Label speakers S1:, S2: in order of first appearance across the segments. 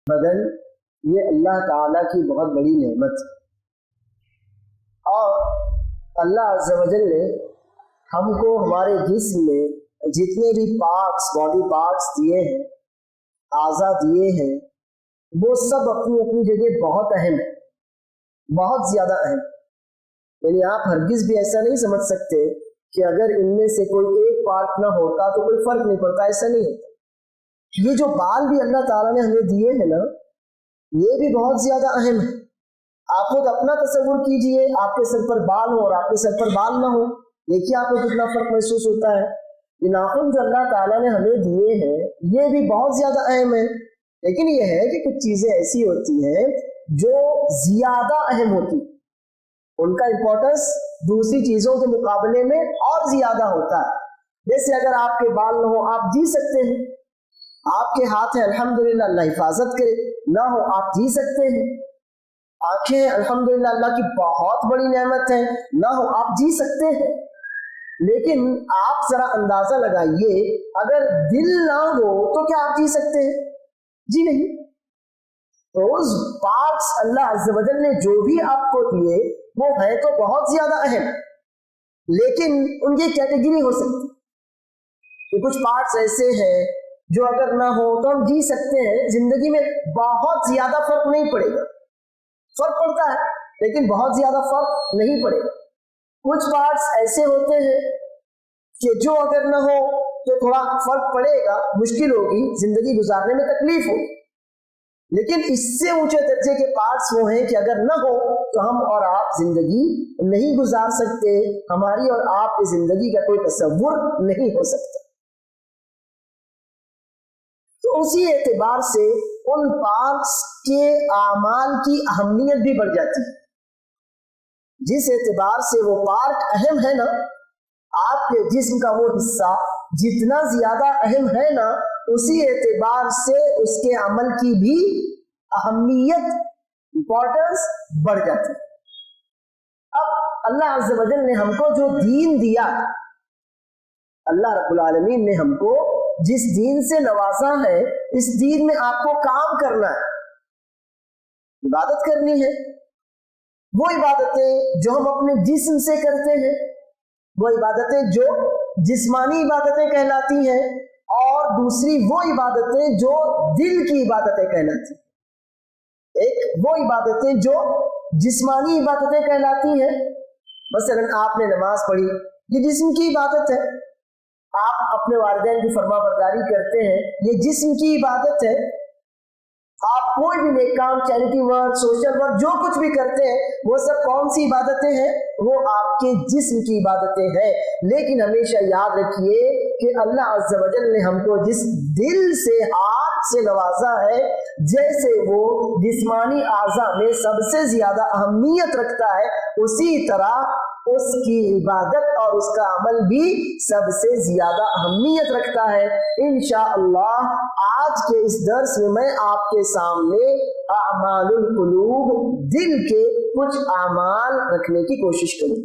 S1: بدن یہ اللہ تعالیٰ کی بہت بڑی نعمت ہے، اور اللہ عز و جل نے ہم کو ہمارے جسم میں جتنے بھی پارٹس، باڈی پارٹس دیے ہیں، اعضاء دیے ہیں، وہ سب اپنی اپنی جگہ بہت اہم ہے، بہت زیادہ اہم۔ یعنی آپ ہرگز بھی ایسا نہیں سمجھ سکتے کہ اگر ان میں سے کوئی ایک پارٹ نہ ہوتا تو کوئی فرق نہیں پڑتا، ایسا نہیں ہوتا۔ یہ جو بال بھی اللہ تعالیٰ نے ہمیں دیے ہیں نا، یہ بھی بہت زیادہ اہم ہے۔ آپ خود اپنا تصور کیجئے، آپ کے سر پر بال ہو اور آپ کے سر پر بال نہ ہو، دیکھیے آپ کو کتنا فرق محسوس ہوتا ہے۔ یہ ناخن جو اللہ تعالیٰ نے ہمیں دیے ہیں یہ بھی بہت زیادہ اہم ہے، لیکن یہ ہے کہ کچھ چیزیں ایسی ہوتی ہیں جو زیادہ اہم ہوتی، ان کا امپورٹنس دوسری چیزوں کے مقابلے میں اور زیادہ ہوتا ہے۔ جیسے اگر آپ کے بال نہ ہو آپ جی سکتے ہیں، آپ کے ہاتھ ہیں الحمدللہ اللہ حفاظت کرے، نہ ہو آپ جی سکتے ہیں۔ آنکھیں الحمدللہ اللہ کی بہت بڑی نعمت ہے، نہ ہو آپ جی سکتے ہیں۔ لیکن آپ ذرا اندازہ لگائیے، اگر دل نہ ہو تو کیا آپ جی سکتے ہیں؟ جی نہیں۔ تو اس پارٹس اللہ عز و جل نے جو بھی آپ کو دیے وہ ہے تو بہت زیادہ اہم، لیکن ان کی کیٹیگری ہو سکتی کہ کچھ پارٹس ایسے ہیں جو اگر نہ ہو تو ہم جی سکتے ہیں، زندگی میں بہت زیادہ فرق نہیں پڑے گا، فرق پڑتا ہے لیکن بہت زیادہ فرق نہیں پڑے گا۔ کچھ پارٹس ایسے ہوتے ہیں کہ جو اگر نہ ہو تو تھوڑا فرق پڑے گا، مشکل ہوگی، زندگی گزارنے میں تکلیف ہوگی، لیکن اس سے اونچے درجے کے پارٹس وہ ہیں کہ اگر نہ ہو تو ہم اور آپ زندگی نہیں گزار سکتے، ہماری اور آپ کی زندگی کا کوئی تصور نہیں ہو سکتا۔ تو اسی اعتبار سے ان پارٹس کے اعمال کی اہمیت بھی بڑھ جاتی ہے۔ جس اعتبار سے وہ پارٹ اہم ہے نا، آپ کے جسم کا وہ حصہ جتنا زیادہ اہم ہے نا، اسی اعتبار سے اس کے عمل کی بھی اہمیت، امپورٹنس بڑھ جاتی ہے۔ اب اللہ عز و جل نے ہم کو جو دین دیا، اللہ رب العالمین نے ہم کو جس دین سے نوازا ہے، اس دین میں آپ کو کام کرنا ہے، عبادت کرنی ہے۔ وہ عبادتیں جو ہم اپنے جسم سے کرتے ہیں، وہ عبادتیں جو جسمانی عبادتیں کہلاتی ہیں، اور دوسری وہ عبادتیں جو دل کی عبادتیں کہلاتی ہیں۔ ایک وہ عبادتیں جو جسمانی عبادتیں کہلاتی ہیں، مثلا آپ نے نماز پڑھی، یہ جسم کی عبادت ہے۔ آپ اپنے والدین کی فرما برداری کرتے ہیں، یہ جسم کی عبادت ہے۔ آپ کوئی بھی نیک کام، چیریٹی ورک، سوشل ورک، جو کچھ بھی کرتے ہیں وہ سب کون سی عبادتیں ہیں؟ وہ آپ کے جسم کی عبادتیں ہیں۔ لیکن ہمیشہ یاد رکھیے کہ اللہ عز و جل نے ہم کو جس دل سے، ہاتھ سے نوازا ہے، جیسے وہ جسمانی اعضاء میں سب سے زیادہ اہمیت رکھتا ہے، اسی طرح اس کی عبادت اور اس کا عمل بھی سب سے زیادہ اہمیت رکھتا ہے۔ انشاءاللہ آج کے اس درس میں میں آپ کے سامنے اعمال القلوب، دل کے کچھ اعمال رکھنے کی کوشش کروں۔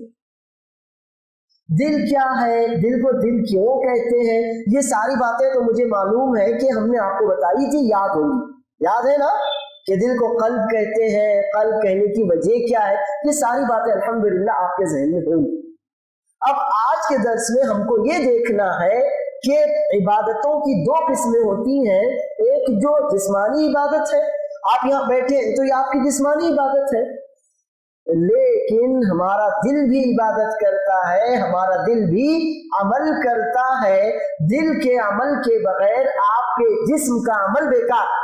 S1: دل کیا ہے، دل کو دل کیوں کہتے ہیں، یہ ساری باتیں تو مجھے معلوم ہے کہ ہم نے آپ کو بتائی تھی، یاد ہوگی، یاد ہے نا کہ دل کو قلب کہتے ہیں، قلب کہنے کی وجہ کیا ہے، یہ ساری باتیں الحمدللہ آپ کے ذہن میں ہوں گی۔ اب آج کے درس میں ہم کو یہ دیکھنا ہے کہ عبادتوں کی دو قسمیں ہوتی ہیں، ایک جو جسمانی عبادت ہے، آپ یہاں بیٹھے ہیں تو یہ آپ کی جسمانی عبادت ہے، لیکن ہمارا دل بھی عبادت کرتا ہے، ہمارا دل بھی عمل کرتا ہے۔ دل کے عمل کے بغیر آپ کے جسم کا عمل بیکار۔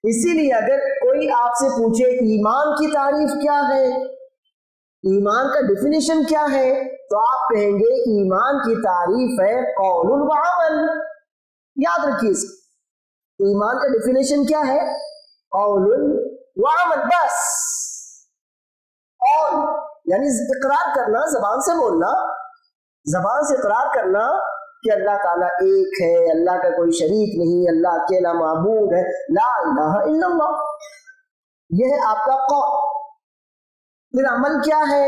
S1: اسی لیے اگر کوئی آپ سے پوچھے ایمان کی تعریف کیا ہے، ایمان کا ڈیفینیشن کیا ہے، تو آپ کہیں گے ایمان کی تعریف ہے قول و عمل۔ یاد رکھیے اس کو، ایمان کا ڈیفینیشن کیا ہے؟ قول و عمل، بس۔ قول یعنی اقرار کرنا، زبان سے بولنا، زبان سے اقرار کرنا کہ اللہ تعالیٰ ایک ہے، اللہ کا کوئی شریک نہیں، اللہ اکیلا معبود ہے، لا الہ الا اللہ، یہ ہے آپ کا قول۔ پھر عمل کیا ہے؟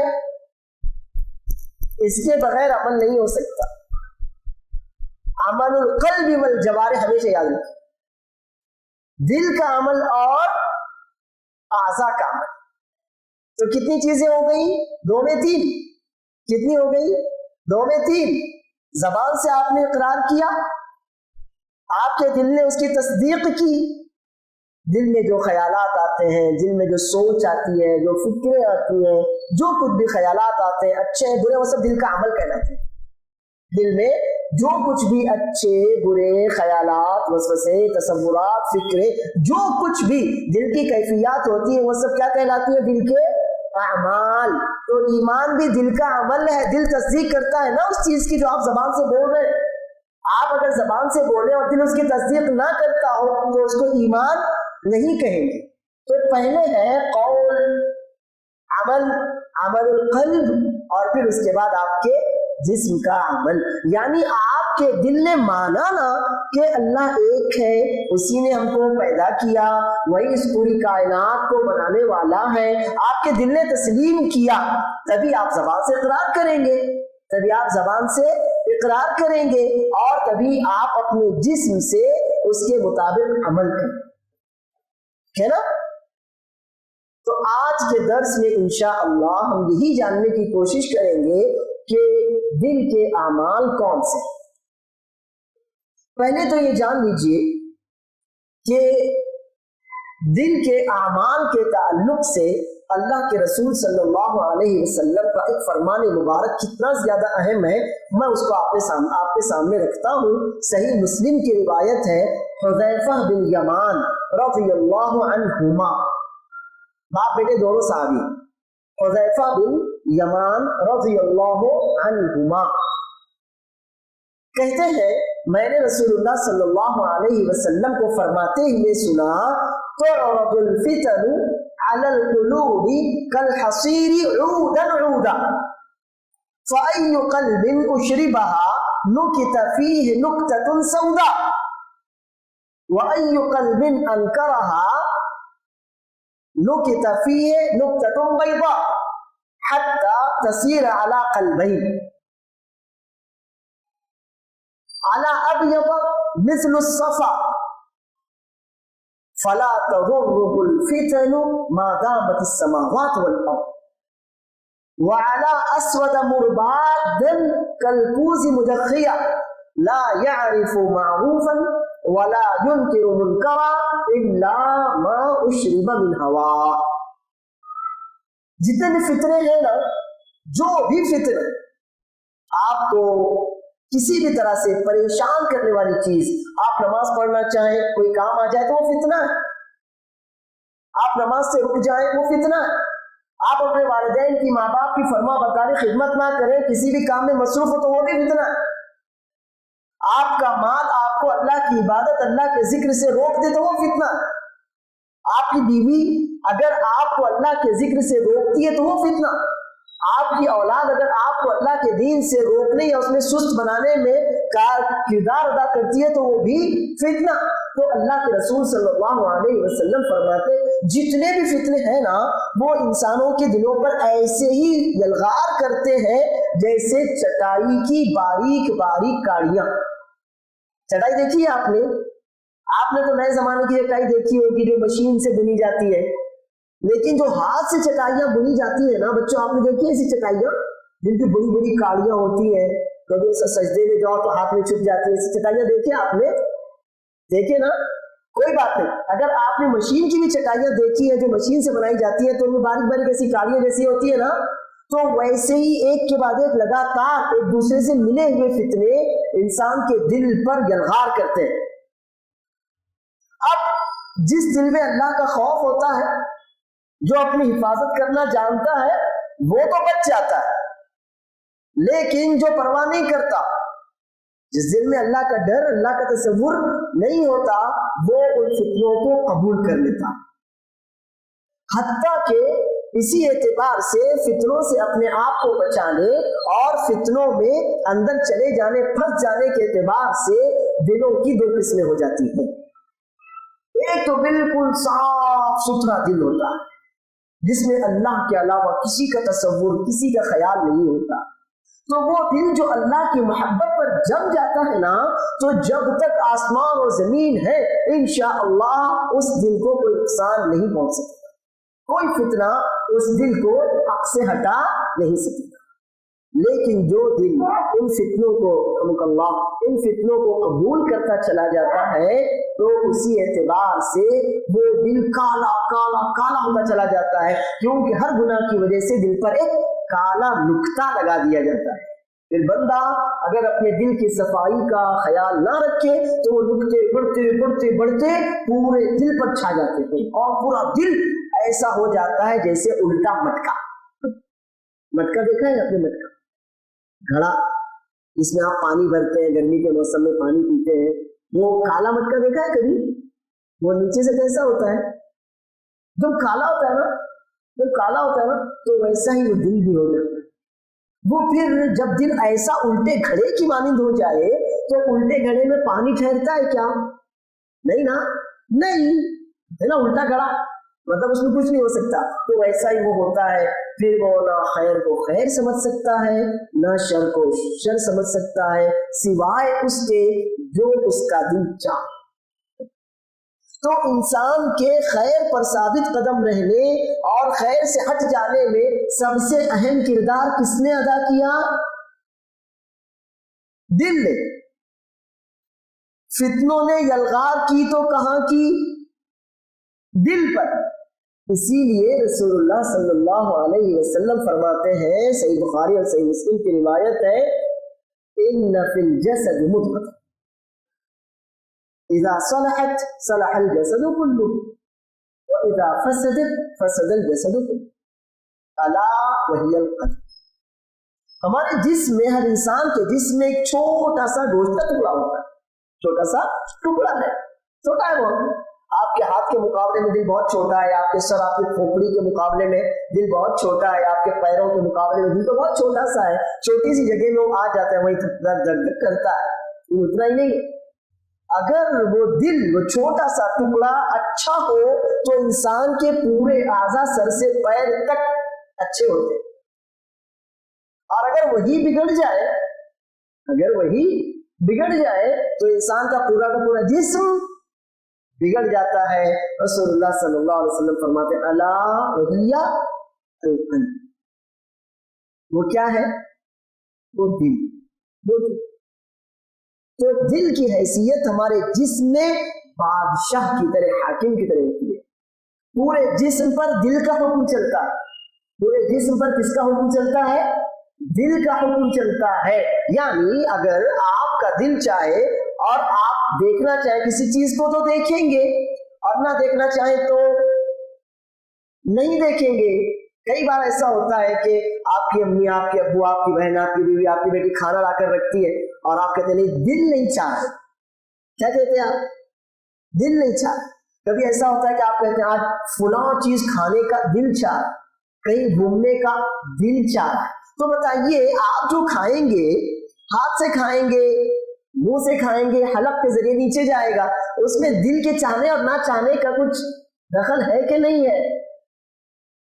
S1: اس کے بغیر عمل نہیں ہو سکتا۔ عمل القلب والجوارح، ہمیشہ یاد رکھیں، دل کا عمل اور اعضاء کا عمل. تو کتنی چیزیں ہو گئی؟ 2 میں 3. کتنی ہو گئی؟ 2 میں 3. زبان سے آپ نے اقرار کیا، آپ کے دل نے اس کی تصدیق کی. دل میں جو خیالات آتے ہیں، دل میں جو سوچ آتی ہے، جو فکریں آتی ہیں، جو کچھ بھی خیالات آتے ہیں، اچھے برے، وہ سب دل کا عمل کہلاتے ہیں. دل میں جو کچھ بھی اچھے برے خیالات، وسوسے، تصورات، فکریں، جو کچھ بھی دل کی کیفیات ہوتی ہیں، وہ سب کیا کہلاتی ہے؟ دل کے اعمال. تو ایمان بھی دل کا عمل ہے. دل تصدیق کرتا ہے نا اس چیز کی جو آپ زبان سے بول رہے ہیں. آپ اگر زبان سے بولیں اور دل اس کی تصدیق نہ کرتا ہو تو اس کو ایمان نہیں کہیں گے. تو پہلے ہے قول، عمل، عمل القلب، اور پھر اس کے بعد آپ کے جسم کا عمل. یعنی آپ کے دل نے مانا نا کہ اللہ ایک ہے، اسی نے ہم کو پیدا کیا، وہی اس پوری کائنات کو بنانے والا ہے. آپ کے دل نے تسلیم کیا، تبھی آپ زبان سے اقرار کریں گے، تبھی آپ زبان سے اقرار کریں گے، اور تبھی آپ اپنے جسم سے اس کے مطابق عمل کریں گے، ہے نا. تو آج کے درس میں انشاءاللہ ہم یہی جاننے کی کوشش کریں گے کہ دل کے اعمال کون سے. پہلے تو یہ جان لیجئے کہ دل کے اعمال کے تعلق سے اللہ کے رسول صلی اللہ علیہ وسلم کا ایک فرمان مبارک کتنا زیادہ اہم ہے، میں اس کو آپ کے سامنے رکھتا ہوں. صحیح مسلم کی روایت ہے، حذیفہ بن یمان رضی اللہ عنہما، باپ بیٹے دونوں صحابی، حذیفہ بن یمان رضی اللہ عنہما کہتے ہیں میں نے رسول اللہ صلی اللہ علیہ وسلم کو فرماتے ہوئے سنا، تعرض الفتن على القلوب كالحصير عودا عودا فأي قلب أشربها نكت فيه نكتة سوداء وأي قلب أنكرها نكت فيه نكتة بيضاء حتى تصير على قلبين على أبيض مثل الصفا فلا تضره الفتن ما دامت السماوات والأرض وعلى أسود مرباد كالكوز مدخية لا يعرف معروفا ولا ينكر منكرا إلا ما أشرب من هوا. جتنے بھی فتنے ہیں نا، جو بھی فتنے آپ کو کسی بھی طرح سے پریشان کرنے والی چیز، آپ نماز پڑھنا چاہیں کوئی کام آ جائے تو وہ فتنہ ہے، آپ نماز سے رک جائیں وہ فتنہ ہے، آپ اپنے والدین کی، ماں باپ کی فرما برداری خدمت نہ کریں، کسی بھی کام میں مصروف ہو تو وہ بھی فتنہ ہے، آپ کا مال آپ کو اللہ کی عبادت، اللہ کے ذکر سے روک دے تو وہ فتنہ ہے، آپ کی بیوی اگر آپ کو اللہ کے ذکر سے روکتی ہے تو وہ فتنہ، آپ کی اولاد اگر آپ کو اللہ کے دین سے روکنے یا اس میں سست بنانے میں کردار ادا کرتی ہے تو وہ بھی فتنہ. تو اللہ کے رسول صلی اللہ علیہ وسلم فرماتے جتنے بھی فتنے ہیں نا وہ انسانوں کے دلوں پر ایسے ہی یلغار کرتے ہیں جیسے چٹائی کی باریک باریک کاڑیاں. چٹائی دیکھی ہے آپ نے تو نئے زمانے کی چٹائی دیکھی ہوگی جو مشین سے بنی جاتی ہے، لیکن جو ہاتھ سے چٹائیاں بنی جاتی ہیں نا بچوں، آپ نے دیکھی ایسی چٹائیاں جن کی بڑی بڑی کاڑیاں ہوتی ہیں، کبھی سجدے میں جاؤ تو ہاتھ میں چھپ جاتی ہیں، ایسی چٹائیاں دیکھیں آپ نے؟ دیکھے نا؟ کوئی بات نہیں، اگر آپ نے مشین کی بھی چٹائیاں دیکھی ہے جو مشین سے بنائی جاتی ہے تو ان میں باریک باریک ایسی کاڑیاں جیسی ہوتی ہے نا، تو ویسے ہی ایک کے بعد ایک لگاتار ایک دوسرے سے ملے ہوئے فتنے انسان کے دل پر یلغار کرتے ہیں. اب جس دل میں اللہ کا خوف ہوتا ہے، جو اپنی حفاظت کرنا جانتا ہے وہ تو بچ جاتا ہے، لیکن جو پرواہ نہیں کرتا، جس دل میں اللہ کا ڈر، اللہ کا تصور نہیں ہوتا، وہ ان فتنوں کو قبول کر لیتا. حتیٰ کہ اسی اعتبار سے فتنوں سے اپنے آپ کو بچانے اور فتنوں میں اندر چلے جانے، پھنس جانے کے اعتبار سے دلوں کی 2 قسمیں ہو جاتی ہیں. ایک تو بالکل صاف ستھرا دل ہوتا ہے جس میں اللہ کے علاوہ کسی کا تصور، کسی کا خیال نہیں ہوتا، تو وہ دل جو اللہ کی محبت پر جم جاتا ہے نا، تو جب تک آسمان و زمین ہے انشاءاللہ اس دل کو کوئی نقصان نہیں پہنچ سکتا، کوئی فتنہ اس دل کو حق سے ہٹا نہیں سکتا۔ لیکن جو دل ان فتنوں کو ان فتنوں کو قبول کرتا چلا جاتا ہے تو اسی اعتبار سے وہ دل کالا کالا کالا ہوتا چلا جاتا ہے، کیونکہ ہر گناہ کی وجہ سے دل پر ایک کالا نقطہ لگا دیا جاتا ہے۔ پھر بندہ اگر اپنے دل کی صفائی کا خیال نہ رکھے تو وہ نقطے بڑھتے بڑھتے بڑھتے پورے دل پر چھا جاتے ہیں، اور پورا دل ایسا ہو جاتا ہے جیسے الٹا مٹکا۔ مٹکا دیکھا ہے اپنے؟ مٹکا گھڑا جس میں آپ پانی بھرتے ہیں، گرمی کے موسم میں پانی پیتے ہیں، وہ کالا مٹکا دیکھا ہے کبھی؟ وہ نیچے سے کیسا ہوتا ہے؟ جب کالا ہوتا ہے نا، جب کالا ہوتا ہے نا تو ویسا ہی وہ دل بھی ہو جاتا ہے۔ وہ پھر جب دل ایسا الٹے گھڑے کی مانند ہو جائے تو الٹے گھڑے میں پانی ٹھہرتا ہے کیا؟ نہیں نا، نہیں ہے نا، الٹا گھڑا مطلب اس میں کچھ نہیں ہو سکتا۔ تو ویسا ہی وہ ہوتا ہے، پھر وہ نہ خیر کو خیر سمجھ سکتا ہے نہ شر کو شر سمجھ سکتا ہے، سوائے اس کے جو اس کا دل چاہے۔ تو انسان کے خیر پر ثابت قدم رہنے اور خیر سے ہٹ جانے میں سب سے اہم کردار کس نے ادا کیا؟ دل نے۔ فتنوں نے یلغار کی تو کہاں کی؟ دل پر۔ اسی لیے رسول اللہ صلی اللہ علیہ وسلم فرماتے ہیں، صحیح بخاری اور صحیح مسلم کی روایت ہے، ان فی الجسد مضغۃ اذا صلحت صلح الجسد كله واذا فسدت فسد الجسد كله الا وهي القلب۔ ہمارے جسم میں، ہر انسان کے جسم میں ایک چھوٹا سا گوشت کا ٹکڑا ہوتا ہے، چھوٹا سا ٹکڑا ہے، چھوٹا ہے بہت۔ آپ کے ہاتھ کے مقابلے میں دل بہت چھوٹا ہے، آپ کے سر، آپ کی کھوپڑی کے مقابلے میں دل بہت چھوٹا ہے، آپ کے پیروں کے مقابلے میں دل تو بہت چھوٹا سا ہے، چھوٹی سی جگہ میں وہ آ جاتا ہے، وہی دھک دھک دھک کرتا ہے، وہ اتنا ہی نہیں۔ اگر وہ دل، وہ چھوٹا سا ٹکڑا اچھا ہو تو انسان کے پورے اعضاء سر سے پیر تک اچھے ہوتے ہیں، اور اگر وہی بگڑ جائے، اگر وہی بگڑ جائے تو انسان کا پورا جسم بگڑ جاتا ہے۔ رسول اللہ صلی اللہ علیہ وسلم فرماتے ہیں، الا وہی القلب، وہ کیا ہے؟ وہ دل۔ تو دل کی حیثیت ہمارے جسم میں بادشاہ کی طرح، حاکم کی طرح ہوتی ہے۔ پورے جسم پر دل کا حکم چلتا ہے، پورے جسم پر کس کا حکم چلتا ہے؟ دل کا حکم چلتا ہے۔ یعنی اگر آپ کا دل چاہے اور آپ دیکھنا چاہیں کسی چیز کو تو دیکھیں گے، اور نہ دیکھنا چاہیں تو نہیں دیکھیں گے۔ کئی بار ایسا ہوتا ہے کہ آپ کی امی، آپ کے ابو، آپ کی بہن، آپ کی بیوی، آپ کی بیٹی کھانا لا کر رکھتی ہے اور آپ کہتے ہیں دل نہیں چاہ، کیا کہتے ہیں آپ؟ دل نہیں چاہ۔ کبھی ایسا ہوتا ہے کہ آپ کہتے ہیں آج فلاں چیز کھانے کا دل چاہ، کہیں گھومنے کا دل چاہ، تو بتائیے آپ جو کھائیں گے، ہاتھ سے کھائیں گے، منہ سے کھائیں گے، حلق کے ذریعے نیچے جائے گا، اس میں دل کے چاہنے اور نہ چاہنے کا کچھ دخل ہے کہ نہیں ہے؟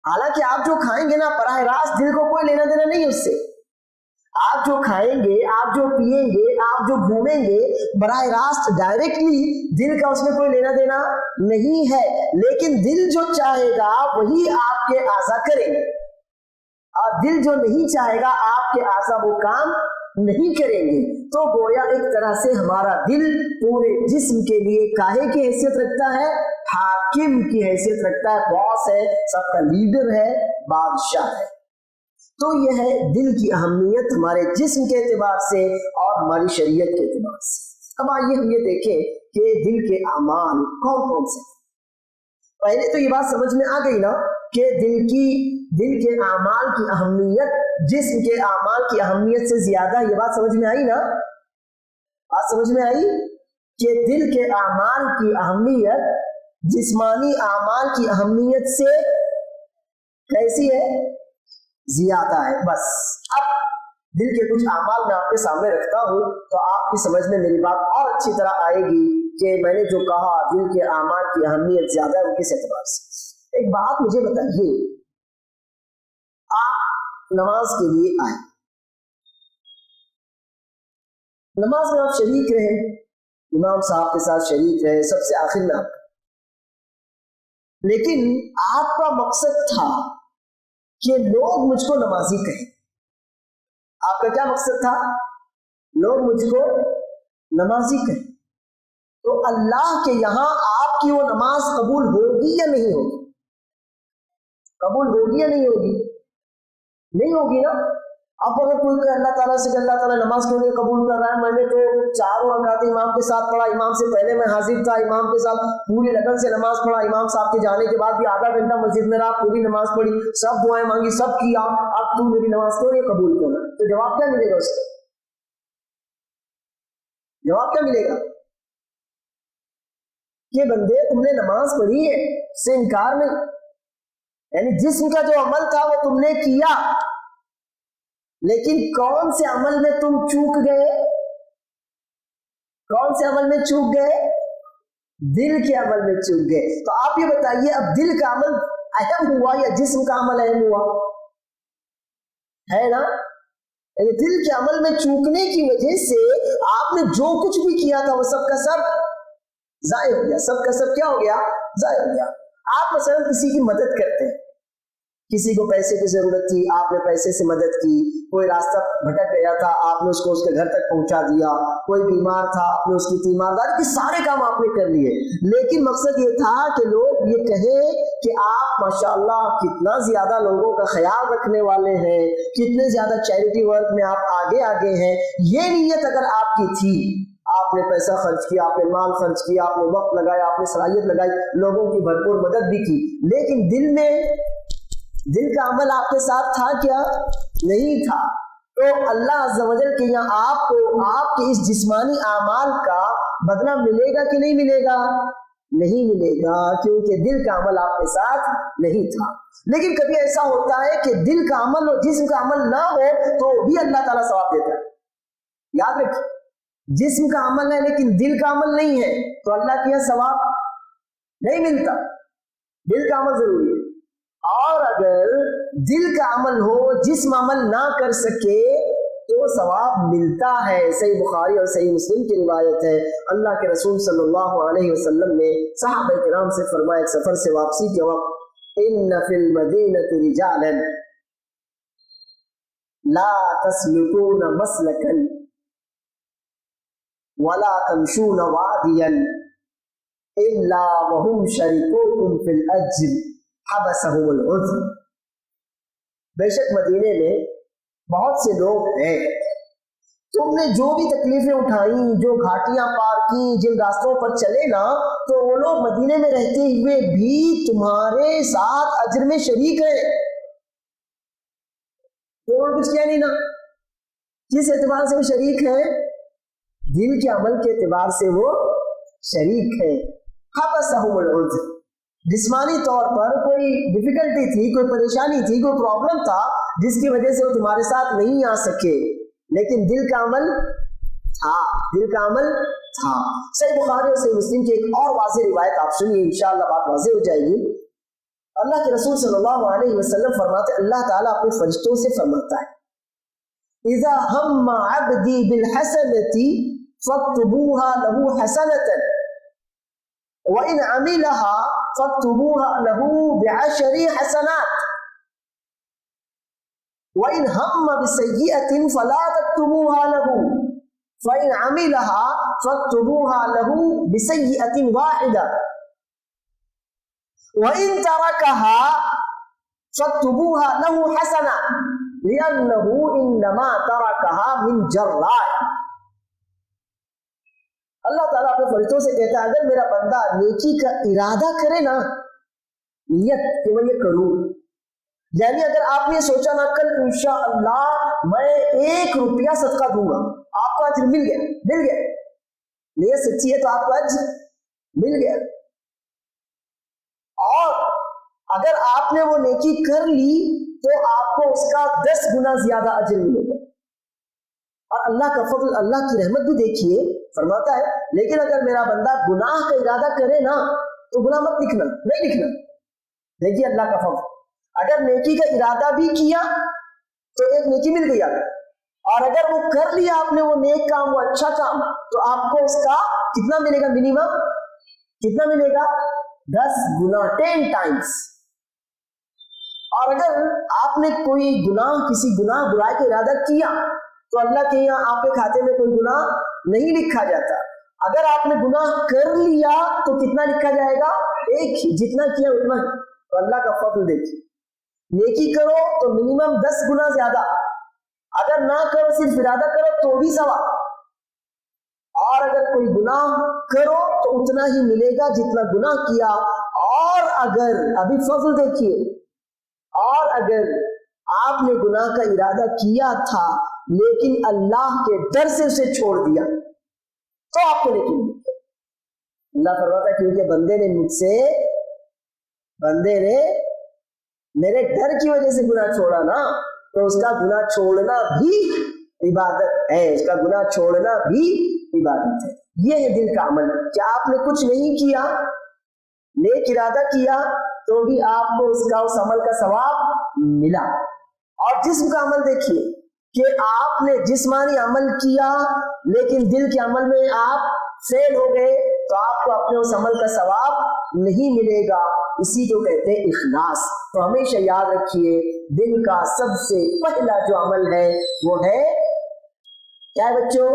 S1: حالانکہ آپ جو کھائیں گے نا، براہ راست دل کو کوئی لینا دینا نہیں اس سے۔ آپ جو کھائیں گے، آپ جو پیئیں گے، آپ جو گھومیں گے، براہ راست ڈائریکٹلی دل کا اس میں کوئی لینا دینا نہیں ہے، لیکن دل جو چاہے گا وہی آپ کے اعضاء کریں گے، اور دل جو نہیں چاہے گا آپ کے اعضاء وہ کام نہیں کریں گے۔ تو گویا ایک طرح سے ہمارا دل پورے جسم کے لیے کاہے کی حیثیت رکھتا ہے؟ حاکم کی حیثیت رکھتا ہے، باس ہے، سب کا لیڈر ہے، بادشاہ ہے۔ تو یہ ہے دل کی اہمیت ہمارے جسم کے اعتبار سے اور ہماری شریعت کے اعتبار سے۔ اب آئیے ہم یہ دیکھیں کہ دل کے اعمال کون کون سے۔ پہلے تو یہ بات سمجھ میں آ گئی نا کہ دل کے اعمال کی اہمیت جسم کے اعمال کی اہمیت سے زیادہ، یہ بات سمجھ میں آئی نا؟ بات سمجھ میں آئی کہ دل کے اعمال کی اہمیت جسمانی اعمال کی اہمیت سے کیسی ہے؟ زیادہ ہے۔ بس اب دل کے کچھ اعمال میں آپ کے سامنے رکھتا ہوں تو آپ کی سمجھ میں میری بات اور اچھی طرح آئے گی کہ میں نے جو کہا دل کے اعمال کی اہمیت زیادہ ہے وہ کس اعتبار سے۔ ایک بات مجھے بتائیے، آپ نماز کے لیے آئے، نماز میں آپ شریک رہے، امام صاحب کے ساتھ شریک رہے، سب سے آخر میں آپ، لیکن آپ کا مقصد تھا کہ لوگ مجھ کو نمازی کہیں۔ آپ کا کیا مقصد تھا؟ لوگ مجھ کو نمازی کہیں۔ تو اللہ کے یہاں آپ کی وہ نماز قبول ہوگی یا نہیں ہوگی؟ قبول ہوگی یا نہیں ہوگی؟ نہیں ہوگی نا۔ اب اگر کوئی کہ اللہ تعالیٰ سے کہ اللہ تعالیٰ نماز کیوں نہیں قبول کر رہا ہے، میں نے تو 4 رکعت امام کے ساتھ پڑھا، امام سے پہلے میں حاضر تھا، امام کے ساتھ پوری لگن سے نماز پڑھا، امام صاحب کے جانے کے بعد بھی آدھا گھنٹہ مسجد میں رہا، پوری نماز پڑھی، سب دعائیں مانگی، سب کیا، اب تو میری نماز کیوں نہیں قبول کر رہا؟ تو جواب کیا ملے گا اس کا؟ جواب کیا ملے گا کہ بندے تم نے نماز پڑھی ہے، اس سے انکار نہیں، یعنی جسم کا جو عمل تھا وہ تم نے کیا، لیکن کون سے عمل میں تم چوک گئے؟ کون سے عمل میں چوک گئے؟ دل کے عمل میں چوک گئے۔ تو آپ یہ بتائیے، اب دل کا عمل اہم ہوا یا جسم کا عمل اہم ہوا؟ ہے نا؟ یعنی دل کے عمل میں چوکنے کی وجہ سے آپ نے جو کچھ بھی کیا تھا وہ سب کا سب ضائع ہو گیا، سب کا سب کیا ہو گیا؟ ضائع ہو گیا۔ آپ مثلا کسی کی مدد کرتے ہیں، کسی کو پیسے کی ضرورت تھی، آپ نے پیسے سے مدد کی، کوئی راستہ بھٹک گیا تھا، آپ نے اس کو اس کے گھر تک پہنچا دیا، کوئی بیمار تھا، آپ نے اس کی تیمارداری کے سارے کام آپ نے کر لیے، لیکن مقصد یہ تھا کہ لوگ یہ کہیں کہ آپ ماشاءاللہ کتنا زیادہ لوگوں کا خیال رکھنے والے ہیں، کتنے زیادہ چیریٹی ورک میں آپ آگے ہیں۔ یہ نیت اگر آپ کی تھی، آپ نے پیسہ خرچ کیا، آپ نے مال خرچ کیا، آپ نے وقت لگایا، آپ نے صلاحیت لگائی، لوگوں کی بھرپور مدد بھی کی، لیکن دل کا عمل آپ کے ساتھ تھا کیا؟ نہیں تھا۔ تو اللہ عز و جل کے یہاں آپ کو آپ کے اس جسمانی اعمال کا بدلہ ملے گا کہ نہیں ملے گا؟ نہیں ملے گا، کیونکہ دل کا عمل آپ کے ساتھ نہیں تھا۔ لیکن کبھی ایسا ہوتا ہے کہ دل کا عمل اور جسم کا عمل نہ ہو تو بھی اللہ تعالیٰ ثواب دیتا ہے۔ یاد رکھیں، جسم کا عمل ہے لیکن دل کا عمل نہیں ہے تو اللہ کے یہاں ثواب نہیں ملتا، دل کا عمل ضروری ہے۔ اور اگر دل کا عمل ہو، جسم عمل نہ کر سکے تو ثواب ملتا ہے۔ صحیح بخاری اور صحیح مسلم کی روایت ہے، اللہ کے رسول صلی اللہ علیہ وسلم نے صحابہ کرام سے فرمایا، ایک سفر سے واپسی کے وقت، ان فی المدینۃ رجالا لا تسلکون مسلکا ولا تمشون وادیا الا وهم شریکوکم فی الاجر حبسهم العذر۔ بے شک مدینے میں بہت سے لوگ ہیں، تم نے جو بھی تکلیفیں اٹھائیں، جو گھاٹیاں پار کی، جن راستوں پر چلے نا، تو وہ لوگ مدینے میں رہتے ہوئے بھی تمہارے ساتھ اجر میں شریک ہیں۔ تو وہ کچھ کیا نہیں نا، کس اعتبار سے وہ شریک ہیں؟ دل کے عمل کے اعتبار سے وہ شریک ہے۔ حبسهم العذر، جسمانی طور پر کوئی ڈیفیکلٹی تھی، کوئی پریشانی تھی، کوئی پرابلم تھا جس کی وجہ سے وہ تمہارے ساتھ نہیں آ سکے، لیکن دل کا عمل تھا، دل کا عمل تھا۔ صحیح بخاری اور صحیح مسلم کی ایک اور واضح روایت آپ سنیے، انشاءاللہ بات واضح ہو جائے گی۔ اللہ کے رسول صلی اللہ علیہ وسلم فرماتے، اللہ تعالیٰ اپنے فرشتوں سے فرماتا ہے، اذا ہم عبدی بالحسنۃ فاکتبوها له حسنۃ وَإِنْ عَمِلَهَا فَاكْتُبُوهَا لَهُ بِعَشْرِ حَسَنَاتٍ وَإِنْ هَمَّ بِسَيِّئَةٍ فَلَا تَكْتُبُوهَا لَهُ فَإِنْ عَمِلَهَا فَاكْتُبُوهَا لَهُ بِسَيِّئَةٍ وَاحِدَةٍ وَإِنْ تَرَكَهَا فَاكْتُبُوهَا لَهُ حَسَنَةً لِأَنَّهُ إِنَّمَا تَرَكَهَا مِنْ جَرَّاءٍ۔ اللہ تعالیٰ اپنے فرشتوں سے کہتا ہے، اگر میرا بندہ نیکی کا ارادہ کرے نا، نیت کہ میں یہ کروں، یعنی اگر آپ نے سوچا نا کل انشاءاللہ میں 1 روپیہ صدقہ دوں گا، آپ کو اجر مل گیا، نیت سچی ہے تو آپ کو اجر مل گیا۔ اور اگر آپ نے وہ نیکی کر لی تو آپ کو اس کا 10 گنا زیادہ اجر ملے گا۔ اور اللہ کا فضل، اللہ کی رحمت بھی دیکھیے، فرماتا ہے لیکن اگر میرا بندہ گناہ کا ارادہ کرے نا تو گناہ مت لکھنا، نہیں لکھنا۔ دیکھیے اللہ کا فضل، اگر نیکی کا ارادہ بھی کیا تو ایک نیکی مل گئی آپ، اور اگر وہ کر لیا آپ نے وہ نیک کام، وہ اچھا کام، تو آپ کو اس کا کتنا ملے گا؟ منیمم کتنا ملے گا؟ 10 گنا، 10 ٹائمز۔ اور اگر آپ نے کوئی گناہ، کسی گناہ برائی کا ارادہ کیا تو اللہ کے یہاں آپ کے کھاتے میں کوئی گناہ نہیں لکھا جاتا۔ اگر آپ نے گناہ کر لیا تو کتنا لکھا جائے گا؟ ایک ہی، جتنا کیا اتنا ہی۔ تو اللہ کا فضل دیکھیے، نیکی کرو تو منیمم 10 گنا زیادہ، اگر نہ کرو صرف ارادہ کرو تو بھی ثواب، اور اگر کوئی گناہ کرو تو اتنا ہی ملے گا جتنا گناہ کیا۔ اور اگر، ابھی فضل دیکھیے، اور اگر آپ نے گناہ کا ارادہ کیا تھا لیکن اللہ کے ڈر سے اسے چھوڑ دیا تو آپ کو نیکی ملے گی۔ اللہ فرماتا ہے کیونکہ بندے نے میرے ڈر کی وجہ سے گناہ چھوڑا نا، تو اس کا گناہ چھوڑنا بھی عبادت ہے، اس کا گناہ چھوڑنا بھی عبادت ہے۔ یہ ہے دل کا عمل۔ کیا آپ نے کچھ نہیں کیا، نیک ارادہ کیا، تو بھی آپ کو اس عمل کا ثواب ملا۔ اور جسم کا عمل دیکھیے کہ آپ نے جسمانی عمل کیا لیکن دل کے عمل میں آپ فیل ہو گئے تو آپ کو اپنے اس عمل کا ثواب نہیں ملے گا۔ اسی کو کہتے ہیں اخلاص۔ تو ہمیشہ یاد رکھیے دل کا سب سے پہلا جو عمل ہے وہ ہے کیا ہے بچوں؟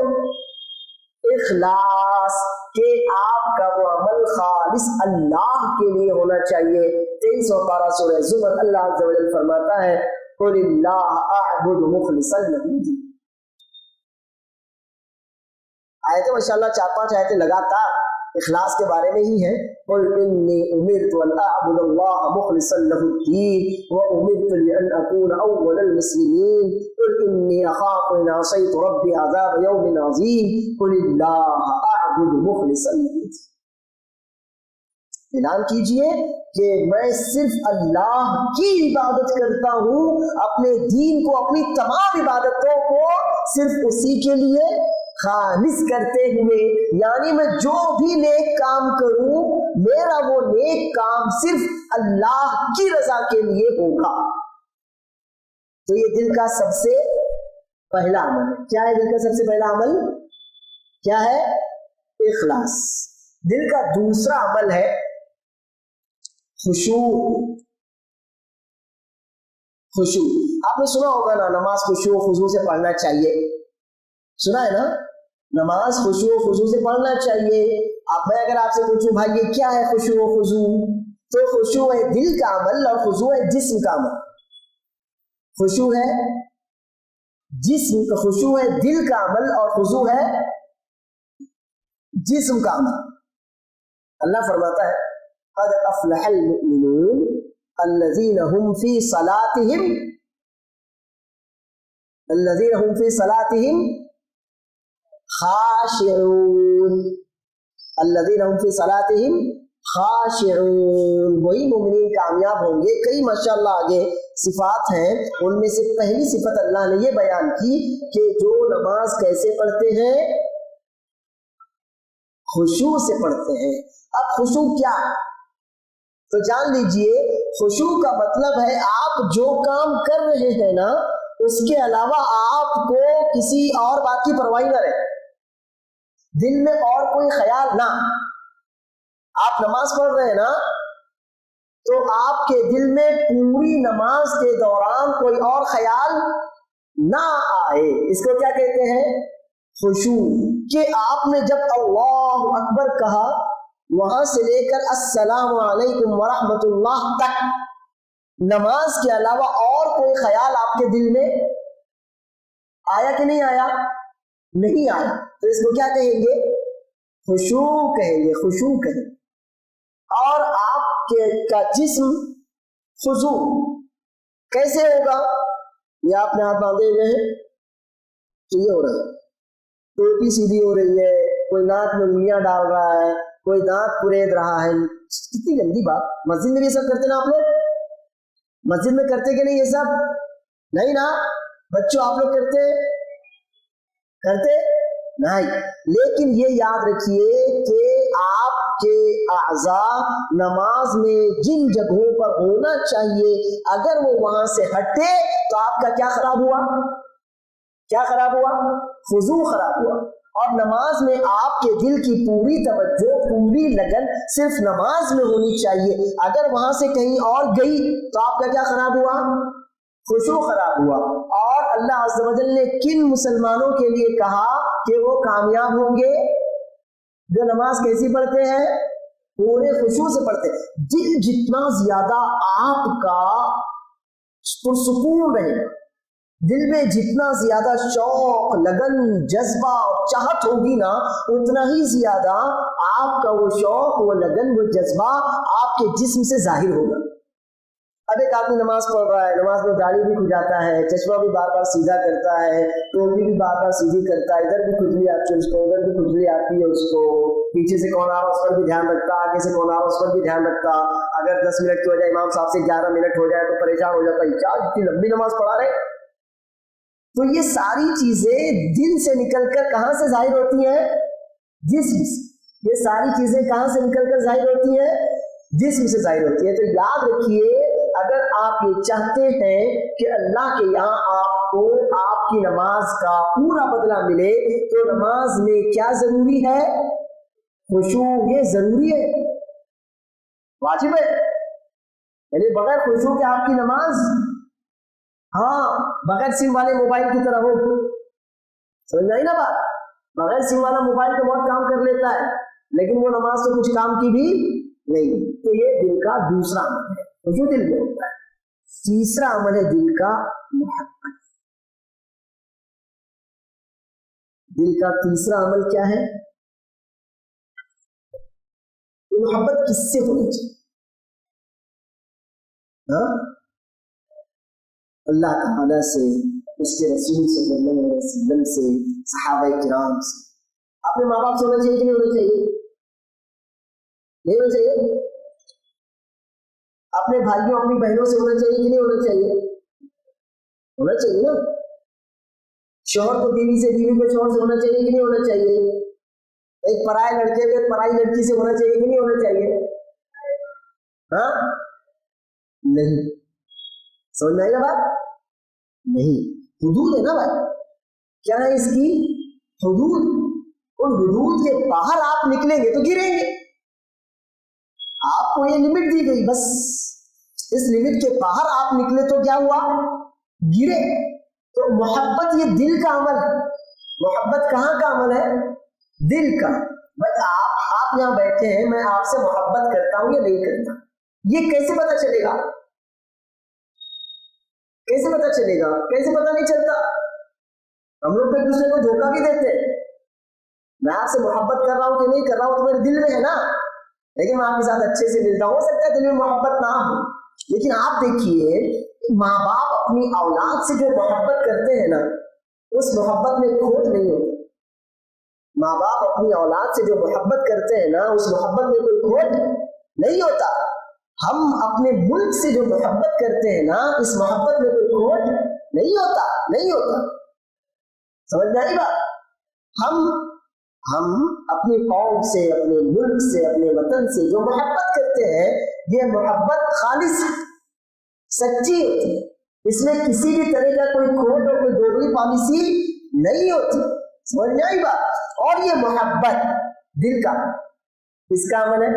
S1: اخلاص، کہ آپ کا وہ عمل خالص اللہ کے لیے ہونا چاہیے۔ 23 پارہ سورہ زمر اللہ عز و جل فرماتا ہے قل اللہ اعبد مخلصا لہ الدین۔ آیتیں ماشاءاللہ 4-5 آیتیں لگاتار اخلاص کے بارے میں ہی ہیں۔ قل انی امرت ان اعبد اللہ مخلصا لہ الدین وامرت لان اکون اول المسلمین قل انی اخاف ان عصیت ربی عذاب یوم عظیم قل اللہ اعبد مخلصا لہ الدین۔ اعلان کیجئے کہ میں صرف اللہ کی عبادت کرتا ہوں، اپنے دین کو، اپنی تمام عبادتوں کو صرف اسی کے لیے خالص کرتے ہوئے، یعنی میں جو بھی نیک کام کروں میرا وہ نیک کام صرف اللہ کی رضا کے لیے ہوگا۔ تو یہ دل کا سب سے پہلا عمل ہے۔ کیا ہے دل کا سب سے پہلا عمل؟ کیا ہے؟ اخلاص۔ دل کا دوسرا عمل ہے خشوع۔ خشوع آپ نے سنا ہوگا نا، نماز خشوع و خضوع سے پڑھنا چاہیے، سنا ہے نا؟ نماز خشوع و خضوع سے پڑھنا چاہیے۔ اب میں اگر آپ سے پوچھوں بھائی یہ کیا ہے خشوع و خضوع، تو خشوع ہے دل کا عمل اور خضوع ہے جسم کا عمل۔ خشوع ہے جسم کا، خشوع ہے دل کا عمل اور خضوع ہے جسم کا عمل۔ اللہ فرماتا ہے قد افلح المؤمنون الذين هم في صلاتهم خاشعون، الذين هم في صلاتهم خاشعون، وہی مومنین کامیاب ہوں گے۔ کئی ماشاءاللہ آگے صفات ہیں، ان میں سے پہلی صفت اللہ نے یہ بیان کی کہ جو نماز کیسے پڑھتے ہیں؟ خشوع سے پڑھتے ہیں۔ اب خشوع کیا ہے تو جان لیجئے، خشوع کا مطلب ہے آپ جو کام کر رہے ہیں نا اس کے علاوہ آپ کو کسی اور بات کی پرواہ نہ رہے، دل میں اور کوئی خیال نہ۔ آپ نماز پڑھ رہے ہیں نا تو آپ کے دل میں پوری نماز کے دوران کوئی اور خیال نہ آئے، اس کو کیا کہتے ہیں؟ خشوع۔ کہ آپ نے جب اللہ اکبر کہا وہاں سے لے کر السلام علیکم ورحمۃ اللہ تک نماز کے علاوہ اور کوئی خیال آپ کے دل میں آیا کہ نہیں آیا؟ نہیں آیا، تو اس کو کیا کہیں گے؟ خشوع کہیں گے، خشوع کہیں گے۔ اور آپ کا جسم خضوع کیسے ہوگا؟ یہ آپ نے ہاتھ باندھے ہوئے ہیں تو یہ ہو رہا ہے، ٹوپی سیدھی ہو رہی ہے، کوئی ناک میں انگلیاں ڈال رہا ہے، کوئی دانت کرید رہا ہے۔ کتنی گندی بات! مسجد میں یہ سب کرتے نا آپ لوگ؟ مسجد میں کرتے کہ نہیں یہ سب؟ نہیں نا بچوں، آپ لوگ کرتے نہیں۔ لیکن یہ یاد رکھیے کہ آپ کے اعضاء نماز میں جن جگہوں پر ہونا چاہیے اگر وہ وہاں سے ہٹے تو آپ کا کیا خراب ہوا؟ کیا خراب ہوا؟ خضوع خراب ہوا. اور نماز میں آپ کے دل کی پوری توجہ، پوری لگن صرف نماز میں ہونی چاہیے. اگر وہاں سے کہیں اور گئی تو آپ کا کیا خراب ہوا؟ خشوع خراب ہوا. اور اللہ عز و جل نے کن مسلمانوں کے لیے کہا کہ وہ کامیاب ہوں گے؟ جو نماز کیسی پڑھتے ہیں؟ پورے خشوع سے پڑھتے ہیں. دل جتنا زیادہ آپ کا پرسکون رہے گا، دل میں جتنا زیادہ شوق، لگن، جذبہ اور چاہت ہوگی نا، اتنا ہی زیادہ آپ کا وہ شوق، وہ لگن، وہ جذبہ آپ کے جسم سے ظاہر ہوگا. اب ایک آدمی نماز پڑھ رہا ہے، نماز میں داڑھی بھی کھجاتا ہے، چشمہ بھی بار بار سیدھا کرتا ہے، ٹوپی بھی بار بار سیدھی کرتا ہے، ادھر بھی کھجلی آتی ہے اس کو، ادھر بھی کھجلی آتی ہے اس کو، پیچھے سے کون آ رہا اس پر بھی دھیان رکھتا، آگے سے کون آ رہا اس پر بھی دھیان رکھتا. اگر 10 منٹ کی ہو جائے، امام صاحب سے 11 منٹ ہو جائے تو پریشان ہو جاتا ہے، کیا اتنی لمبی نماز پڑھا رہے. تو یہ ساری چیزیں دل سے نکل کر کہاں سے ظاہر ہوتی ہیں؟ جسم سے. یہ ساری چیزیں کہاں سے نکل کر ظاہر ہوتی ہیں؟ جسم سے ظاہر ہوتی ہیں. تو یاد رکھیے، اگر آپ یہ چاہتے ہیں کہ اللہ کے یہاں آپ کو آپ کی نماز کا پورا بدلہ ملے، تو نماز میں کیا ضروری ہے؟ خشوع. یہ ضروری ہے، واجب ہے. یعنی بغیر خشوع کے آپ کی نماز، ہاں بغیر سم والے موبائل کی طرح ہو. سمجھ آئی نا بات؟ بغیر سم والا موبائل تو بہت کام کر لیتا ہے، لیکن وہ نماز تو کچھ کام کی بھی نہیں. تو یہ دل کا دوسرا عمل ہے، جو دل میں ہوتا ہے. تیسرا عمل ہے دل کا محبت. دل کا تیسرا عمل کیا ہے؟ محبت کس سے ہونی چاہیے؟ اللہ تعالیٰ سے، اس کے رسول صلی اللہ علیہ وسلم سے، صحابہ کرام سے. اپنے ماں باپ سے ہونا چاہیے کہ نہیں ہونا چاہیے؟ نہیں ہونا چاہیے. اپنے بھائیوں اپنی بہنوں سے ہونا چاہیے کہ نہیں ہونا چاہیے؟ ہونا چاہیے نا. شوہر کو بیوی سے، بیوی کو شوہر سے ہونا چاہیے کہ نہیں ہونا چاہیے؟ ایک پرائے لڑکے کو پرائی لڑکی سے ہونا چاہیے کہ نہیں ہونا چاہیے؟ ہاں نہیں. سمجھ میں آئی نا بات؟ نہیں. حدود ہے نا بھائی. کیا ہے اس کی؟ حدود. ان حدود کے باہر آپ نکلیں گے تو گریں گے. آپ کو یہ لمٹ دی گئی، بس اس لمٹ کے باہر آپ نکلے تو کیا ہوا؟ گرے. تو محبت یہ دل کا عمل ہے. محبت کہاں کا عمل ہے؟ دل کا. بس آپ یہاں بیٹھے ہیں، میں آپ سے محبت کرتا ہوں یا نہیں کرتا، یہ کیسے پتا چلے گا؟ کیسے پتا چلے گا؟ کیسے پتا نہیں چلتا؟ ہم لوگ ایک دوسرے کو دھوکہ بھی دیتے ہیں. میں آپ سے محبت کر رہا ہوں کہ نہیں کر رہا ہوں تو میرے دل میں ہے نا، لیکن میں آپ کے ساتھ اچھے سے ملتا ہوں. ہو سکتا ہے دل میں محبت نہ ہو، لیکن آپ دیکھیے، ماں باپ اپنی اولاد سے جو محبت کرتے ہیں نا، اس محبت میں کھوٹ نہیں ہوتی. ماں باپ اپنی اولاد سے جو محبت کرتے ہیں نا، اس محبت میں کوئی کھوٹ نہیں ہوتا. ہم اپنے ملک سے جو محبت کرتے ہیں نا، اس محبت میں کوئی کھوٹ نہیں ہوتا. نہیں ہوتا. سمجھ میں آئی بات؟ ہم اپنی قوم سے، اپنے ملک سے، اپنے وطن سے جو محبت کرتے ہیں، یہ محبت خالص سچی ہوتی ہے. اس میں کسی بھی طرح کا کوئی کھوٹ اور کوئی دوگلی پالیسی نہیں ہوتی. سمجھ میں آئی بات؟ اور یہ محبت دل کا، اس کا عمل ہے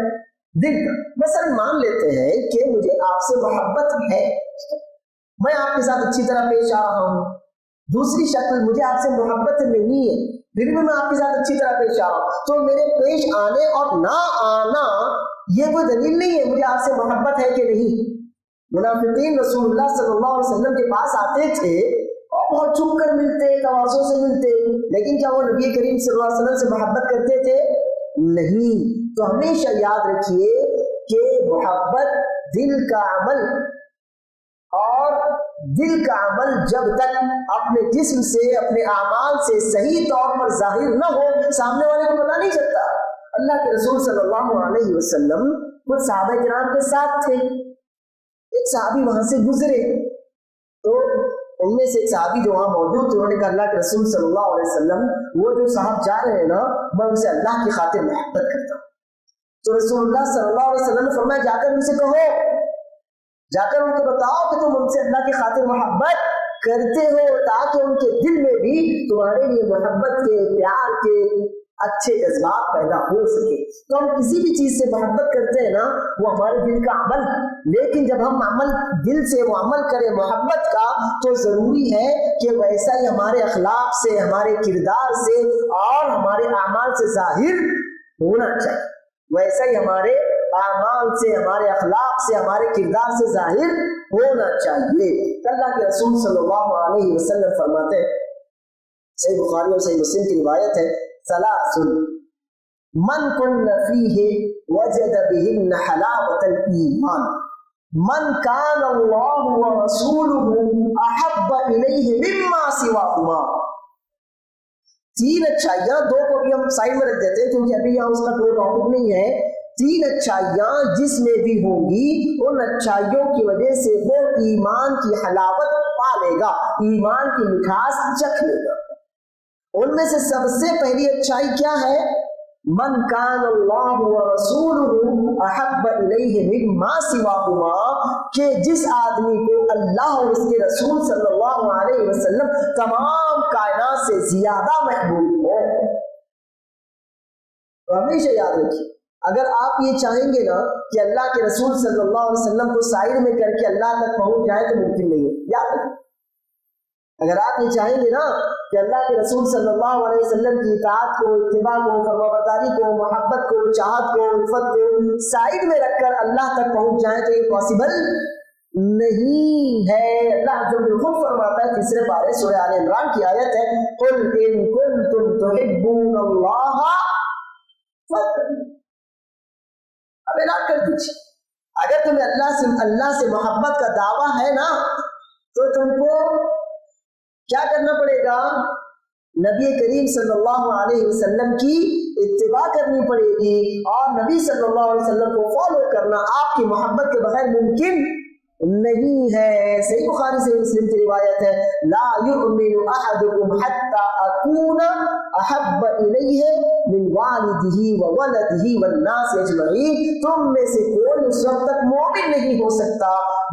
S1: دل کا. مثلا مان لیتے ہیں کہ مجھے آپ سے محبت ہے، میں آپ کے ساتھ اچھی طرح پیش آ رہا ہوں. دوسری شکل مجھے آپ سے محبت نہیں ہے، پھر بھی میں آپ کے ساتھ اچھی طرح پیش آ رہا ہوں. تو میرے پیش آنے اور نہ آنا یہ کوئی دلیل نہیں ہے مجھے آپ سے محبت ہے کہ نہیں. منافقین رسول اللہ صلی اللہ علیہ وسلم کے پاس آتے تھے اور بہت چھپ کر ملتے، تواضع سے ملتے، لیکن کیا وہ نبی کریم صلی اللہ علیہ وسلم سے محبت کرتے تھے؟ نہیں. تو ہمیشہ یاد رکھیے کہ محبت دل کا عمل، اور دل کا عمل جب تک اپنے جسم سے، اپنے اعمال سے صحیح طور پر ظاہر نہ ہو، سامنے والے کو پتا نہیں چلتا. اللہ کے رسول صلی اللہ علیہ وسلم کچھ صحابہ کرام کے ساتھ تھے. ایک صحابی وہاں سے گزرے، تو ان میں سے ایک صحابی جو وہاں موجود تھے، انہوں نے کہا اللہ کے رسول صلی اللہ علیہ وسلم، وہ جو صاحب جا رہے ہیں نا، میں ان سے اللہ کی خاطر محبت کرتا ہوں. تو رسول اللہ صلی اللہ علیہ وسلم نے فرمایا جا کر ان سے کہو، جا کر ان کو بتاؤ کہ تم ان سے اللہ کی خاطر محبت کرتے ہو تاکہ ان کے دل میں بھی تمہارے لیے محبت کے، پیار کے اچھے جذبات پیدا ہو سکے. تو ہم کسی بھی چیز سے محبت کرتے ہیں نا، وہ ہمارے دل کا عمل، لیکن جب ہم عمل دل سے وہ عمل کریں محبت کا، تو ضروری ہے کہ ویسا ہی ہمارے اخلاق سے، ہمارے کردار سے اور ہمارے اعمال سے ظاہر ہونا چاہیے. ویسا ہی ہمارے اعمال سے، ہمارے اخلاق سے، ہمارے کردار سے ظاہر ہونا چاہیے. اللہ کے رسول صلی اللہ علیہ وسلم فرماتے ہیں، صحیح بخاری اور صحیح مسلم کی روایت ہے، ثلاث من کن فیہ وجد بہن حلاوۃ الایمان من کان اللہ ورسولہ احب الیہ مما سواہما. تین اچھائیاں، دو کو بھی ہم سائڈ میں رکھ دیتے ہیں کیونکہ ابھی یہاں اس کا کوئی ٹاپک نہیں ہے. تین اچھائیاں جس میں بھی ہوں گی، ان اچھائیوں کی وجہ سے وہ ایمان کی حلاوت پا لے گا، ایمان کی مٹھاس چکھ لے گا. ان میں سے سب سے پہلی اچھائی کیا ہے؟ من کان اللہ ورسولہ احب الیہ مما سواہما، کہ جس آدمی کو اللہ اور اس کے رسول صلی اللہ علیہ وسلم تمام کائنات سے زیادہ محبوب ہو. تو ہمیشہ یاد رکھیے، اگر آپ یہ چاہیں گے نا کہ اللہ کے رسول صلی اللہ علیہ وسلم کو سائڈ میں کر کے اللہ تک پہنچ جائے تو ممکن نہیں ہے. یاد رکھیے، اگر آپ یہ چاہیں گے نا کہ اللہ کے رسول صلی اللہ علیہ وسلم کی اطاعت کو، اتباع کو، فرمانبرداری کو، محبت کو، چاہت کو، الفت کو سائڈ میں رکھ کر اللہ تک پہنچ جائیں تو یہ پاسبل نہیں ہے. اللہ جل خود فرماتا ہے تیسرے پارے سورہ آل عمران کی آیت ہے، قل ان کنتم تحبون اللہ فاتبعونی. اب اعلان کر دیجیے، اگر تمہیں اللہ سے محبت کا دعویٰ ہے نا تو تم کو کیا کرنا پڑے گا؟ نبی کریم صلی اللہ علیہ وسلم کی اتباع کرنی پڑے گی، اور نبی صلی اللہ علیہ وسلم کو فالو کرنا آپ کی محبت کے بغیر ممکن نہیں ہے. صحیح بخاری صحیح مسلم کی روایت ہے، لا یؤمن احدکم حتی اکون احب الیہ من والدہ وولدہ والناس اجمعین. تم میں سے کوئی اس وقت تک مومن نہیں ہو سکتا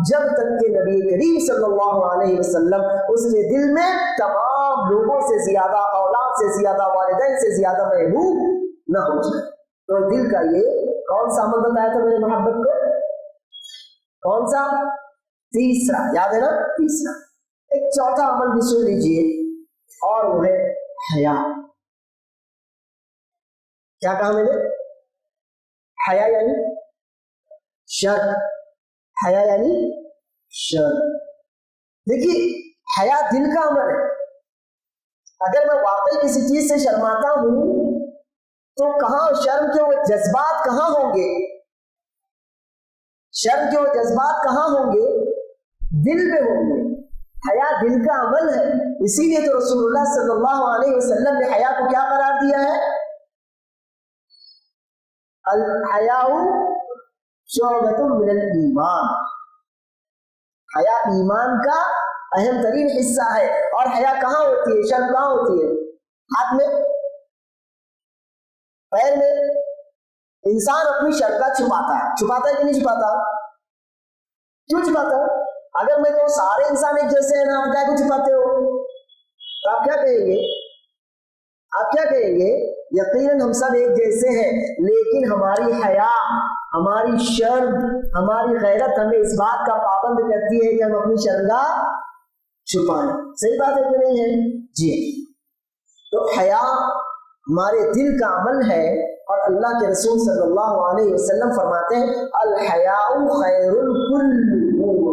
S1: جب تک کہ نبی کریم صلی اللہ علیہ وسلم اس کے دل میں تمام لوگوں سے زیادہ، اولاد سے زیادہ، والدین سے زیادہ محبوب نہ ہو جائے. تو دل کا یہ کون سا عمل بتایا تھا میرے محبت کو؟ کون سا؟ تیسرا، یاد ہے نا؟ تیسرا. ایک چوتھا عمل بھی سن لیجیے، اور وہ ہے حیا. کیا کہا میں نے؟ حیا یعنی شرم، حیا یعنی شرم. دیکھیے، حیا دل کا عمل ہے. اگر میں واقعی کسی چیز سے شرماتا ہوں تو کہاں شرم کے وہ جذبات کہاں ہوں گے؟ شرم کے وہ جذبات کہاں ہوں گے؟ دل میں ہوں گے. حیا دل کا عمل ہے. اسی لیے تو رسول اللہ صلی اللہ علیہ وسلم نے حیا کو کیا قرار دیا ہے؟ الحیاء شعبۃ من الایمان. حیا ایمان کا اہم ترین حصہ ہے. اور حیا کہاں ہوتی ہے؟ شرم کہاں ہوتی ہے؟ ہاتھ میں، پیر میں. انسان اپنی شرم کا چھپاتا ہے کہ نہیں چھپاتا؟ کیوں چھپاتا ہے؟ اگر میں تو سارے انسان ایک جیسے ہیں نا، آپ کیا چھپاتے ہو؟ تو آپ کیا کہیں گے؟ آپ کیا کہیں گے؟ یقیناً ہم سب ایک جیسے ہیں، لیکن ہماری حیا، ہماری شرم، ہماری غیرت ہمیں اس بات کا پابند کرتی ہے کہ ہم اپنی شرمگاہ چھپائیں. صحیح بات ہے کہ نہیں ہے؟ جی. تو حیا ہمارے دل کا عمل ہے، اور اللہ کے رسول صلی اللہ علیہ وسلم فرماتے ہیں الحیاء خیر کلہ.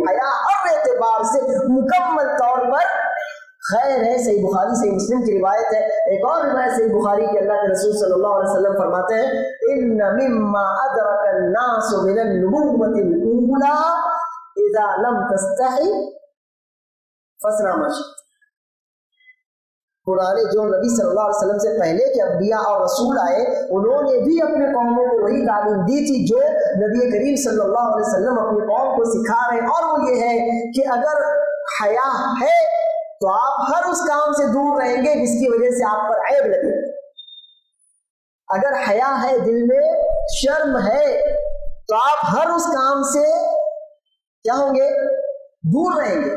S1: حیا ہر اعتبار سے مکمل طور پر خیر ہے. صحیح بخاری صحیح مسلم کی روایت ہے. ایک اور روایت صحیح بخاری کے اللہ کے رسول صلی اللہ علیہ وسلم فرماتے ہیں ان مما ادرک الناس من النبوۃ الاولى اذا لم تستحی فاصنع ما شئت. پرانے جو نبی صلی اللہ علیہ وسلم سے پہلے کے انبیاء اور رسول آئے، انہوں نے بھی اپنے قوموں کو وہی تعلیم دی تھی جو نبی کریم صلی اللہ علیہ وسلم اپنی قوم کو سکھا رہے ہیں. اور وہ یہ ہے کہ اگر حیا ہے تو آپ ہر اس کام سے دور رہیں گے جس کی وجہ سے آپ پر عیب لگے. اگر حیا ہے دل میں، شرم ہے، تو آپ ہر اس کام سے کیا ہوں گے؟ دور رہیں گے.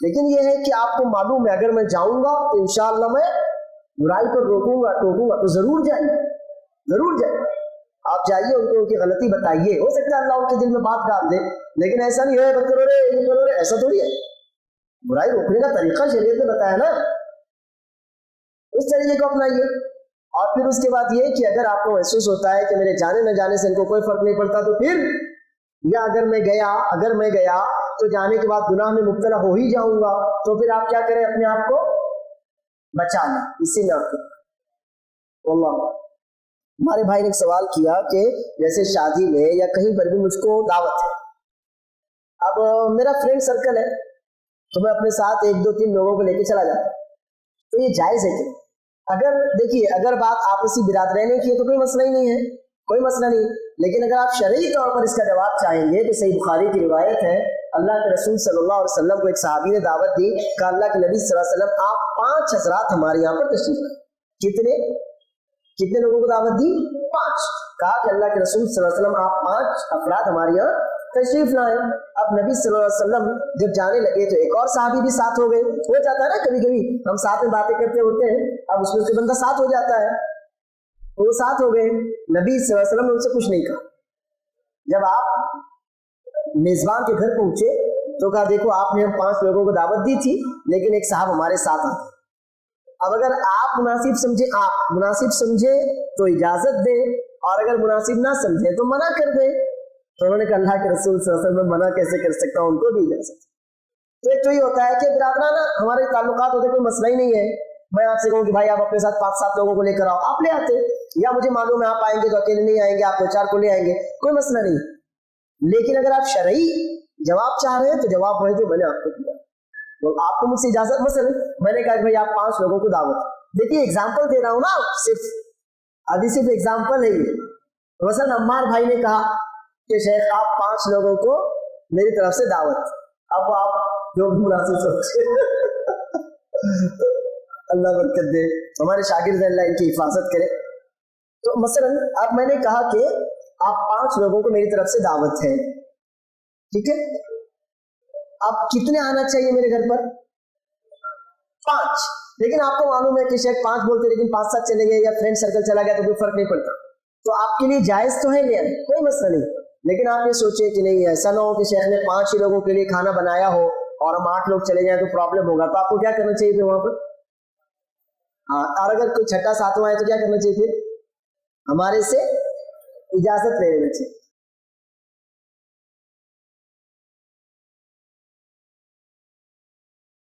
S1: لیکن یہ ہے کہ آپ کو معلوم ہے اگر میں جاؤں گا تو انشاءاللہ میں برائی پر روکوں گا ٹوکوں گا، تو ضرور جائیے، ضرور جائیے، آپ جائیے، ان کو ان کی غلطی بتائیے، ہو سکتا ہے اللہ ان کے دل میں بات ڈال دے، لیکن ایسا نہیں ہے کرو رے یہ کرو رے، ایسا تھوڑی ہے۔ برائی روکنے کا طریقہ شریعت نے بتایا نا، اس طریقے کو اپنائیے۔ اور پھر اس کے بعد یہ کہ اگر آپ کو محسوس ہوتا ہے کہ میرے جانے نہ جانے سے ان کو کوئی فرق نہیں پڑتا، تو پھر یا اگر میں گیا تو جانے کے بعد گناہ میں مبتلا ہو ہی جاؤں گا، تو پھر آپ کیا کریں، اپنے آپ کو بچا لیں، اسی میں آپ کو واللہ۔ ہمارے بھائی نے ایک سوال کیا کہ جیسے شادی میں یا کہیں پر بھی مجھ کو دعوت ہے، اب میرا فرینڈ سرکل ہے تو میں اپنے ساتھ 1-2-3 لوگوں کو لے کے چلا جاتا ہوں، تو یہ جائز ہے کہ اگر دیکھیے اگر بات آپسی برادرین کی ہے تو کوئی مسئلہ ہی نہیں ہے، کوئی مسئلہ نہیں، لیکن اگر آپ شرعی طور پر اس کا جواب چاہیں گے تو صحیح بخاری کی روایت ہے، اللہ کے رسول صلی اللہ علیہ وسلم کو ایک صحابی نے دعوت دی کہ اللہ کے نبی صلی اللہ علیہ وسلم آپ 5 حضرات ہمارے یہاں پر تشریف لائیں۔ کتنے لوگوں کو دعوت دی؟ 5۔ کہا کہ اللہ کے رسول صلی اللہ علیہ وسلم آپ 5 افراد ہمارے یہاں تشریف لائیں۔ اب نبی صلی اللہ علیہ وسلم جب جانے لگے تو ایک اور صحابی بھی ساتھ ہو گئے، ہو جاتا ہے نا کبھی کبھی ہم ساتھ میں باتیں کرتے ہوتے ہیں، اب اس میں سے بندہ ساتھ ہو جاتا ہے، وہ ساتھ ہو گئے۔ نبی صلی اللہ علیہ وسلم نے ان سے کچھ نہیں کہا۔ جب آپ میزبان کے گھر پہنچے تو کہا دیکھو آپ نے ہم 5 لوگوں کو دعوت دی تھی لیکن ایک صاحب ہمارے ساتھ آتے، اب اگر آپ مناسب سمجھے تو اجازت دیں، اور اگر مناسب نہ سمجھے تو منع کر دیں۔ تو انہوں نے کہا اللہ کے رسول صلی اللہ علیہ وسلم میں منع کیسے کر سکتا ہوں، ان کو بھی اجازت۔ تو ایک تو یہ ہوتا ہے کہ برادرانہ ہمارے تعلقات ہوتے کوئی مسئلہ ہی نہیں ہے، میں آپ سے کہوں کہ بھائی آپ اپنے ساتھ 5-7 لوگوں کو لے کر آؤ، آپ لے آتے، یا مجھے معلوم ہے آپ آئیں گے تو اکیلے نہیں آئیں گے، آپ 2-4 کو لے آئیں گے، کوئی مسئلہ نہیں۔ لیکن اگر آپ شرعی جواب چاہ رہے ہیں تو جواب وہی جو میں نے آپ کو دیا، تو آپ کو مجھ سے اجازت، مثلا میں نے کہا کہ بھائی آپ 5 لوگوں کو دعوت، دیکھیے ایگزامپل دے رہا ہوں نا، صرف ایگزامپل ہے یہ۔ مثلا عمار بھائی نے کہا کہ شیخ آپ 5 لوگوں کو میری طرف سے دعوت، اب آپ جو بھی مناسب سمجھے اللہ برکت دے، ہمارے شاگرد اللہ ان کی حفاظت کرے۔ تو مثلا اب میں نے کہا کہ آپ 5 لوگوں کو میری طرف سے دعوت ہے، ٹھیک ہے، اب کتنے آنا چاہیے میرے گھر پر؟ 5، لیکن آپ کو معلوم ہے کہ شیخ 5 بولتے لیکن 5-7 چلے گئے یا فرینڈ سرکل چلا گیا تو کوئی فرق نہیں پڑتا، تو آپ کے لیے جائز تو ہے نہیں، کوئی مسئلہ نہیں، لیکن آپ یہ سوچیں کہ نہیں ایسا نہ ہو کہ شیخ نے 5 ہی لوگوں کے لیے کھانا بنایا ہو اور ہم 8 لوگ چلے جائیں تو پرابلم ہوگا، تو آپ کو کیا کرنا چاہیے پھر وہاں پر؟ اور اگر کوئی 6واں 7واں ہے تو کیا کرنا چاہیے پھر؟ ہمارے سے اجازت لے لینا چاہیے،